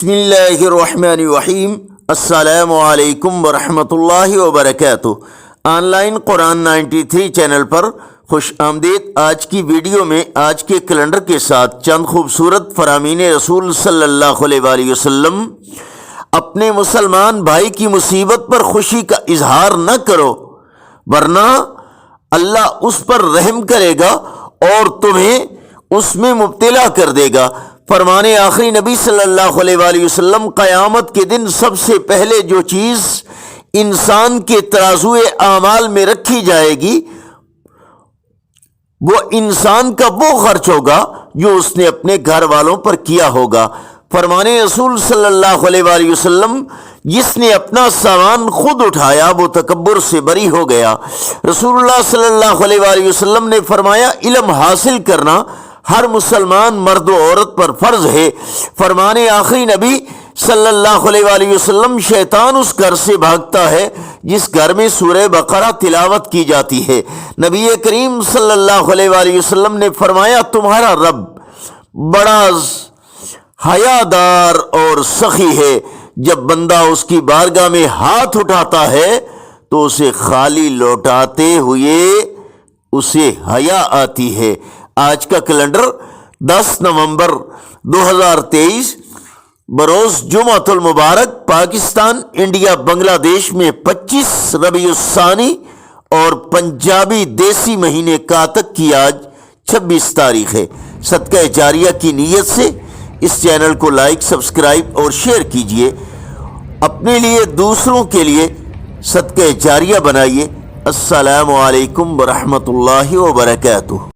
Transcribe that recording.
بسم اللہ الرحمن الرحیم۔ السلام علیکم ورحمۃ اللہ وبرکاتہ۔ آن لائن قرآن 93 چینل پر خوش آمدید۔ آج کی ویڈیو میں آج کے کیلنڈر کے ساتھ چند خوبصورت فرامین رسول صلی اللہ علیہ وآلہ وسلم۔ اپنے مسلمان بھائی کی مصیبت پر خوشی کا اظہار نہ کرو، ورنہ اللہ اس پر رحم کرے گا اور تمہیں اس میں مبتلا کر دے گا۔ فرمان آخری نبی صلی اللہ علیہ وآلہ وسلم، قیامت کے دن سب سے پہلے جو چیز انسان کے ترازو اعمال میں رکھی جائے گی وہ انسان کا وہ خرچ ہوگا جو اس نے اپنے گھر والوں پر کیا ہوگا۔ فرمان رسول صلی اللہ علیہ وآلہ وسلم، جس نے اپنا سامان خود اٹھایا وہ تکبر سے بری ہو گیا۔ رسول اللہ صلی اللہ علیہ وآلہ وسلم نے فرمایا، علم حاصل کرنا ہر مسلمان مرد و عورت پر فرض ہے۔ فرمان آخری نبی صلی اللہ علیہ وآلہ وسلم، شیطان اس گھر سے بھاگتا ہے جس گھر میں سورہ بقرہ تلاوت کی جاتی ہے۔ نبی کریم صلی اللہ علیہ وآلہ وسلم نے فرمایا، تمہارا رب بڑا حیادار اور سخی ہے، جب بندہ اس کی بارگاہ میں ہاتھ اٹھاتا ہے تو اسے خالی لوٹاتے ہوئے اسے حیا آتی ہے۔ آج کا کیلنڈر 10 نومبر 2023 بروز جمعۃ المبارک، پاکستان انڈیا بنگلہ دیش میں 25 ربیع الثانی اور پنجابی دیسی مہینے کاتک کی آج 26 تاریخ ہے۔ صدقہ جاریہ کی نیت سے اس چینل کو لائک، سبسکرائب اور شیئر کیجیے۔ اپنے لیے، دوسروں کے لیے صدقہ جاریہ بنائیے۔ السلام علیکم ورحمۃ اللہ وبرکاتہ۔